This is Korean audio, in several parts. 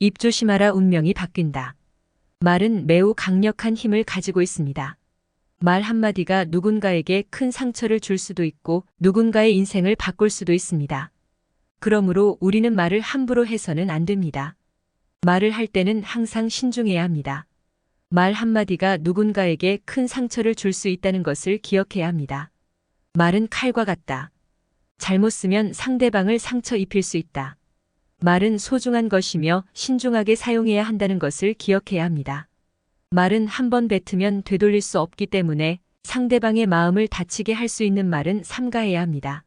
입 조심하라 운명이 바뀐다. 말은 매우 강력한 힘을 가지고 있습니다. 말 한마디가 누군가에게 큰 상처를 줄 수도 있고 누군가의 인생을 바꿀 수도 있습니다. 그러므로 우리는 말을 함부로 해서는 안 됩니다. 말을 할 때는 항상 신중해야 합니다. 말 한마디가 누군가에게 큰 상처를 줄 수 있다는 것을 기억해야 합니다. 말은 칼과 같다. 잘못 쓰면 상대방을 상처 입힐 수 있다. 말은 소중한 것이며 신중하게 사용해야 한다는 것을 기억해야 합니다. 말은 한 번 뱉으면 되돌릴 수 없기 때문에 상대방의 마음을 다치게 할 수 있는 말은 삼가해야 합니다.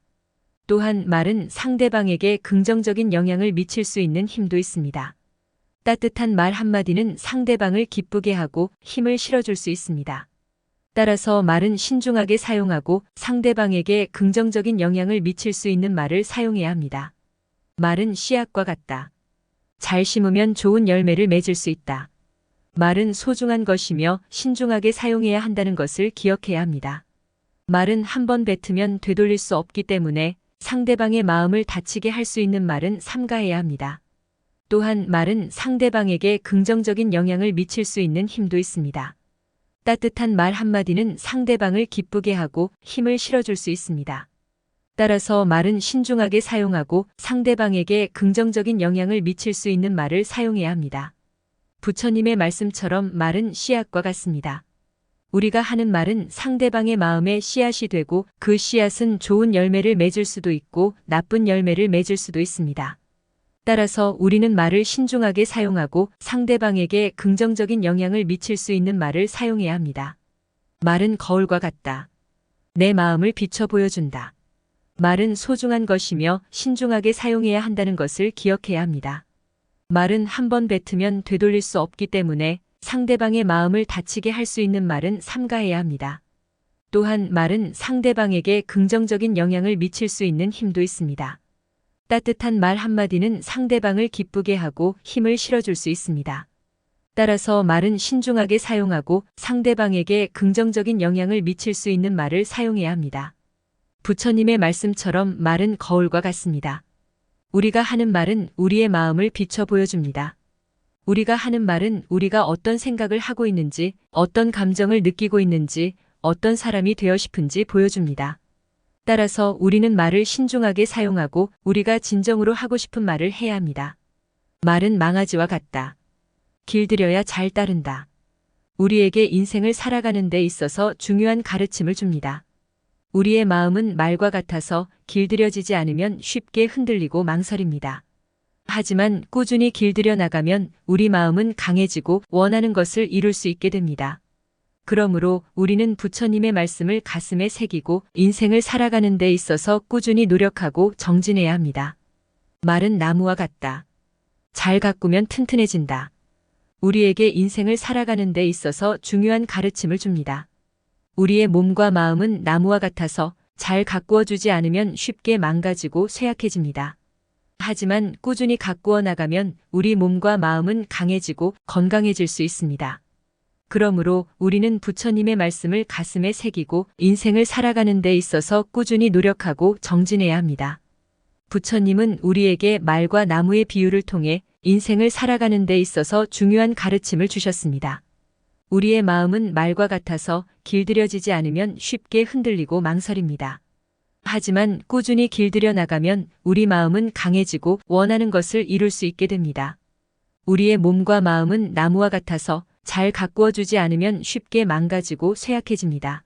또한 말은 상대방에게 긍정적인 영향을 미칠 수 있는 힘도 있습니다. 따뜻한 말 한마디는 상대방을 기쁘게 하고 힘을 실어줄 수 있습니다. 따라서 말은 신중하게 사용하고 상대방에게 긍정적인 영향을 미칠 수 있는 말을 사용해야 합니다. 말은 씨앗과 같다. 잘 심으면 좋은 열매를 맺을 수 있다. 말은 소중한 것이며 신중하게 사용해야 한다는 것을 기억해야 합니다. 말은 한 번 뱉으면 되돌릴 수 없기 때문에 상대방의 마음을 다치게 할 수 있는 말은 삼가해야 합니다. 또한 말은 상대방에게 긍정적인 영향을 미칠 수 있는 힘도 있습니다. 따뜻한 말 한마디는 상대방을 기쁘게 하고 힘을 실어줄 수 있습니다. 따라서 말은 신중하게 사용하고 상대방에게 긍정적인 영향을 미칠 수 있는 말을 사용해야 합니다. 부처님의 말씀처럼 말은 씨앗과 같습니다. 우리가 하는 말은 상대방의 마음에 씨앗이 되고 그 씨앗은 좋은 열매를 맺을 수도 있고 나쁜 열매를 맺을 수도 있습니다. 따라서 우리는 말을 신중하게 사용하고 상대방에게 긍정적인 영향을 미칠 수 있는 말을 사용해야 합니다. 말은 거울과 같다. 내 마음을 비춰 보여준다. 말은 소중한 것이며 신중하게 사용해야 한다는 것을 기억해야 합니다. 말은 한 번 뱉으면 되돌릴 수 없기 때문에 상대방의 마음을 다치게 할 수 있는 말은 삼가해야 합니다. 또한 말은 상대방에게 긍정적인 영향을 미칠 수 있는 힘도 있습니다. 따뜻한 말 한마디는 상대방을 기쁘게 하고 힘을 실어줄 수 있습니다. 따라서 말은 신중하게 사용하고 상대방에게 긍정적인 영향을 미칠 수 있는 말을 사용해야 합니다. 부처님의 말씀처럼 말은 거울과 같습니다. 우리가 하는 말은 우리의 마음을 비춰 보여줍니다. 우리가 하는 말은 우리가 어떤 생각을 하고 있는지, 어떤 감정을 느끼고 있는지, 어떤 사람이 되어 싶은지 보여줍니다. 따라서 우리는 말을 신중하게 사용하고 우리가 진정으로 하고 싶은 말을 해야 합니다. 말은 망아지와 같다. 길들여야 잘 따른다. 우리에게 인생을 살아가는 데 있어서 중요한 가르침을 줍니다. 우리의 마음은 말과 같아서 길들여지지 않으면 쉽게 흔들리고 망설입니다. 하지만 꾸준히 길들여 나가면 우리 마음은 강해지고 원하는 것을 이룰 수 있게 됩니다. 그러므로 우리는 부처님의 말씀을 가슴에 새기고 인생을 살아가는 데 있어서 꾸준히 노력하고 정진해야 합니다. 말은 나무와 같다. 잘 가꾸면 튼튼해진다. 우리에게 인생을 살아가는 데 있어서 중요한 가르침을 줍니다. 우리의 몸과 마음은 나무와 같아서 잘 가꾸어 주지 않으면 쉽게 망가지고 쇠약해집니다. 하지만 꾸준히 가꾸어 나가면 우리 몸과 마음은 강해지고 건강해질 수 있습니다. 그러므로 우리는 부처님의 말씀을 가슴에 새기고 인생을 살아가는 데 있어서 꾸준히 노력하고 정진해야 합니다. 부처님은 우리에게 말과 나무의 비유를 통해 인생을 살아가는 데 있어서 중요한 가르침을 주셨습니다. 우리의 마음은 말과 같아서 길들여지지 않으면 쉽게 흔들리고 망설입니다. 하지만 꾸준히 길들여 나가면 우리 마음은 강해지고 원하는 것을 이룰 수 있게 됩니다. 우리의 몸과 마음은 나무와 같아서 잘 가꾸어 주지 않으면 쉽게 망가지고 쇠약해집니다.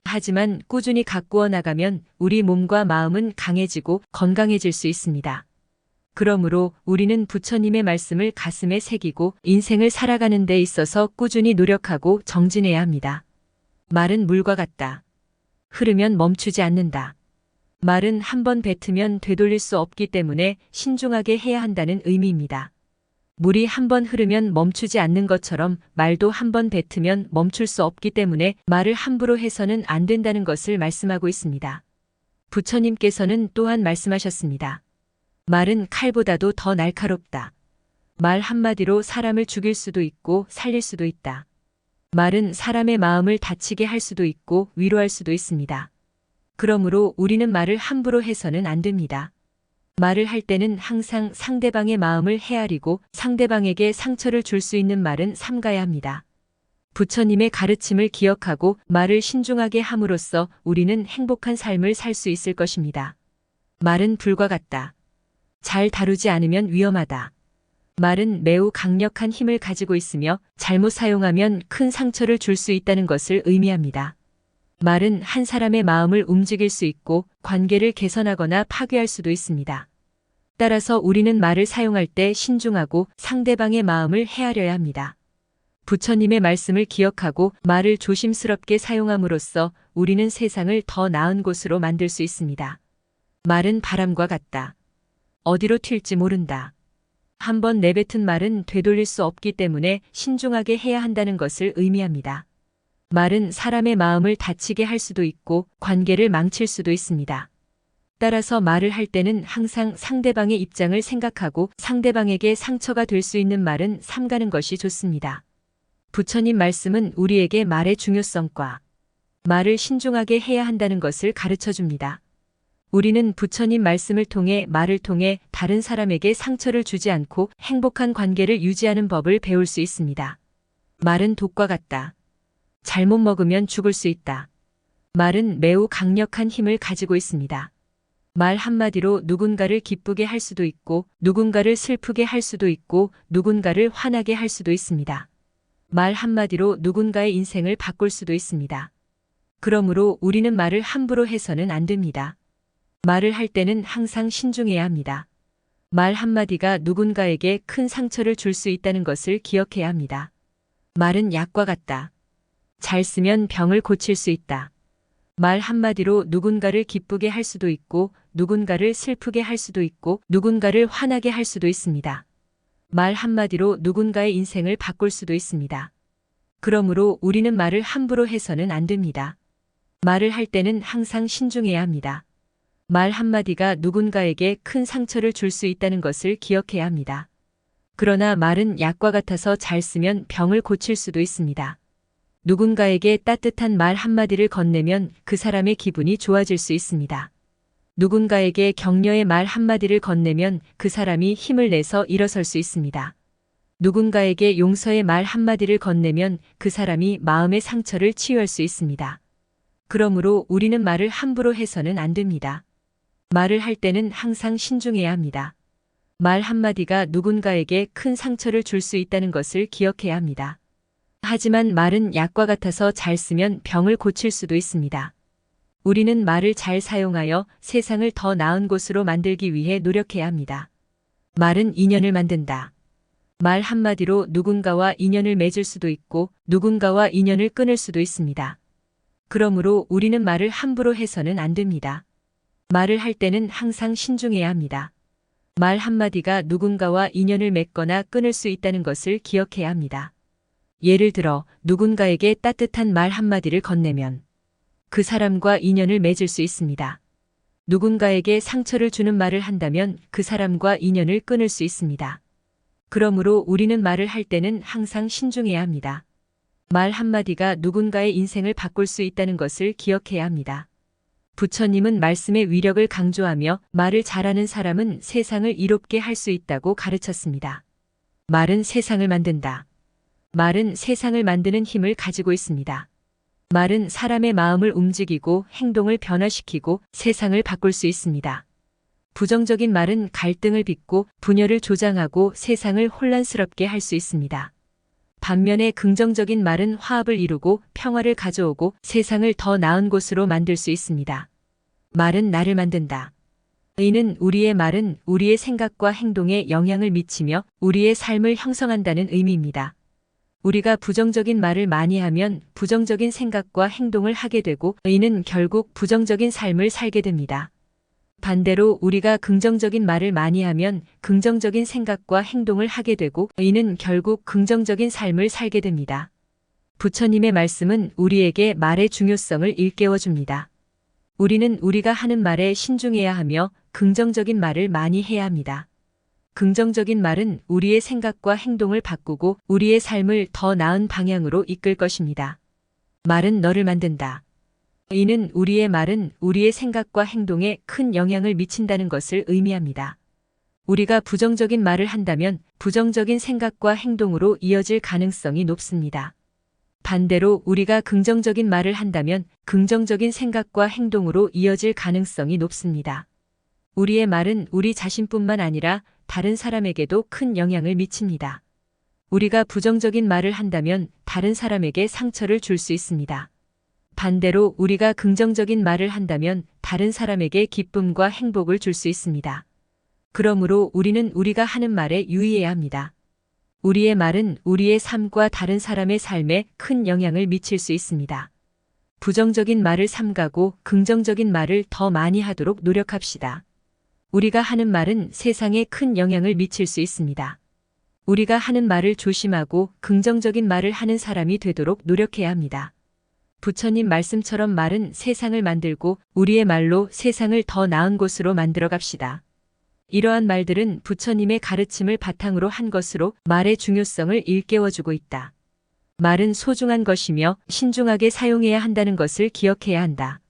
하지만 꾸준히 가꾸어 나가면 우리 몸과 마음은 강해지고 건강해질 수 있습니다. 그러므로 우리는 부처님의 말씀을 가슴에 새기고 인생을 살아가는 데 있어서 꾸준히 노력하고 정진해야 합니다. 말은 물과 같다. 흐르면 멈추지 않는다. 말은 한 번 뱉으면 되돌릴 수 없기 때문에 신중하게 해야 한다는 의미입니다. 물이 한 번 흐르면 멈추지 않는 것처럼 말도 한 번 뱉으면 멈출 수 없기 때문에 말을 함부로 해서는 안 된다는 것을 말씀하고 있습니다. 부처님께서는 또한 말씀하셨습니다. 말은 칼보다도 더 날카롭다. 말 한마디로 사람을 죽일 수도 있고 살릴 수도 있다. 말은 사람의 마음을 다치게 할 수도 있고 위로할 수도 있습니다. 그러므로 우리는 말을 함부로 해서는 안 됩니다. 말을 할 때는 항상 상대방의 마음을 헤아리고 상대방에게 상처를 줄 수 있는 말은 삼가야 합니다. 부처님의 가르침을 기억하고 말을 신중하게 함으로써 우리는 행복한 삶을 살 수 있을 것입니다. 말은 불과 같다. 잘 다루지 않으면 위험하다. 말은 매우 강력한 힘을 가지고 있으며 잘못 사용하면 큰 상처를 줄 수 있다는 것을 의미합니다. 말은 한 사람의 마음을 움직일 수 있고 관계를 개선하거나 파괴할 수도 있습니다. 따라서 우리는 말을 사용할 때 신중하고 상대방의 마음을 헤아려야 합니다. 부처님의 말씀을 기억하고 말을 조심스럽게 사용함으로써 우리는 세상을 더 나은 곳으로 만들 수 있습니다. 말은 바람과 같다. 어디로 튈지 모른다. 한번 내뱉은 말은 되돌릴 수 없기 때문에 신중하게 해야 한다는 것을 의미합니다. 말은 사람의 마음을 다치게 할 수도 있고 관계를 망칠 수도 있습니다. 따라서 말을 할 때는 항상 상대방의 입장을 생각하고 상대방에게 상처가 될 수 있는 말은 삼가는 것이 좋습니다. 부처님 말씀은 우리에게 말의 중요성과 말을 신중하게 해야 한다는 것을 가르쳐 줍니다. 우리는 부처님 말씀을 통해 말을 통해 다른 사람에게 상처를 주지 않고 행복한 관계를 유지하는 법을 배울 수 있습니다. 말은 독과 같다. 잘못 먹으면 죽을 수 있다. 말은 매우 강력한 힘을 가지고 있습니다. 말 한마디로 누군가를 기쁘게 할 수도 있고 누군가를 슬프게 할 수도 있고 누군가를 화나게 할 수도 있습니다. 말 한마디로 누군가의 인생을 바꿀 수도 있습니다. 그러므로 우리는 말을 함부로 해서는 안 됩니다. 말을 할 때는 항상 신중해야 합니다. 말 한마디가 누군가에게 큰 상처를 줄 수 있다는 것을 기억해야 합니다. 말은 약과 같다. 잘 쓰면 병을 고칠 수 있다. 말 한마디로 누군가를 기쁘게 할 수도 있고 누군가를 슬프게 할 수도 있고 누군가를 화나게 할 수도 있습니다. 말 한마디로 누군가의 인생을 바꿀 수도 있습니다. 그러므로 우리는 말을 함부로 해서는 안 됩니다. 말을 할 때는 항상 신중해야 합니다. 말 한마디가 누군가에게 큰 상처를 줄 수 있다는 것을 기억해야 합니다. 그러나 말은 약과 같아서 잘 쓰면 병을 고칠 수도 있습니다. 누군가에게 따뜻한 말 한마디를 건네면 그 사람의 기분이 좋아질 수 있습니다. 누군가에게 격려의 말 한마디를 건네면 그 사람이 힘을 내서 일어설 수 있습니다. 누군가에게 용서의 말 한마디를 건네면 그 사람이 마음의 상처를 치유할 수 있습니다. 그러므로 우리는 말을 함부로 해서는 안 됩니다. 말을 할 때는 항상 신중해야 합니다. 말 한마디가 누군가에게 큰 상처를 줄 수 있다는 것을 기억해야 합니다. 하지만 말은 약과 같아서 잘 쓰면 병을 고칠 수도 있습니다. 우리는 말을 잘 사용하여 세상을 더 나은 곳으로 만들기 위해 노력해야 합니다. 말은 인연을 만든다. 말 한마디로 누군가와 인연을 맺을 수도 있고 누군가와 인연을 끊을 수도 있습니다. 그러므로 우리는 말을 함부로 해서는 안 됩니다. 말을 할 때는 항상 신중해야 합니다. 말 한마디가 누군가와 인연을 맺거나 끊을 수 있다는 것을 기억해야 합니다. 예를 들어 누군가에게 따뜻한 말 한마디를 건네면 그 사람과 인연을 맺을 수 있습니다. 누군가에게 상처를 주는 말을 한다면 그 사람과 인연을 끊을 수 있습니다. 그러므로 우리는 말을 할 때는 항상 신중해야 합니다. 말 한마디가 누군가의 인생을 바꿀 수 있다는 것을 기억해야 합니다. 부처님은 말씀의 위력을 강조하며 말을 잘하는 사람은 세상을 이롭게 할 수 있다고 가르쳤습니다. 말은 세상을 만든다. 말은 세상을 만드는 힘을 가지고 있습니다. 말은 사람의 마음을 움직이고 행동을 변화시키고 세상을 바꿀 수 있습니다. 부정적인 말은 갈등을 빚고 분열을 조장하고 세상을 혼란스럽게 할 수 있습니다. 반면에 긍정적인 말은 화합을 이루고 평화를 가져오고 세상을 더 나은 곳으로 만들 수 있습니다. 말은 나를 만든다. 이는 우리의 말은 우리의 생각과 행동에 영향을 미치며 우리의 삶을 형성한다는 의미입니다. 우리가 부정적인 말을 많이 하면 부정적인 생각과 행동을 하게 되고 이는 결국 부정적인 삶을 살게 됩니다. 반대로 우리가 긍정적인 말을 많이 하면 긍정적인 생각과 행동을 하게 되고 이는 결국 긍정적인 삶을 살게 됩니다. 부처님의 말씀은 우리에게 말의 중요성을 일깨워 줍니다. 우리는 우리가 하는 말에 신중해야 하며 긍정적인 말을 많이 해야 합니다. 긍정적인 말은 우리의 생각과 행동을 바꾸고 우리의 삶을 더 나은 방향으로 이끌 것입니다. 말은 너를 만든다. 이는 우리의 말은 우리의 생각과 행동에 큰 영향을 미친다는 것을 의미합니다. 우리가 부정적인 말을 한다면 부정적인 생각과 행동으로 이어질 가능성이 높습니다. 반대로 우리가 긍정적인 말을 한다면 긍정적인 생각과 행동으로 이어질 가능성이 높습니다. 우리의 말은 우리 자신뿐만 아니라 다른 사람에게도 큰 영향을 미칩니다. 우리가 부정적인 말을 한다면 다른 사람에게 상처를 줄 수 있습니다. 반대로 우리가 긍정적인 말을 한다면 다른 사람에게 기쁨과 행복을 줄 수 있습니다. 그러므로 우리는 우리가 하는 말에 유의해야 합니다. 우리의 말은 우리의 삶과 다른 사람의 삶에 큰 영향을 미칠 수 있습니다. 부정적인 말을 삼가고 긍정적인 말을 더 많이 하도록 노력합시다. 우리가 하는 말은 세상에 큰 영향을 미칠 수 있습니다. 우리가 하는 말을 조심하고 긍정적인 말을 하는 사람이 되도록 노력해야 합니다. 부처님 말씀처럼 말은 세상을 만들고 우리의 말로 세상을 더 나은 곳으로 만들어 갑시다. 이러한 말들은 부처님의 가르침을 바탕으로 한 것으로 말의 중요성을 일깨워주고 있다. 말은 소중한 것이며 신중하게 사용해야 한다는 것을 기억해야 한다.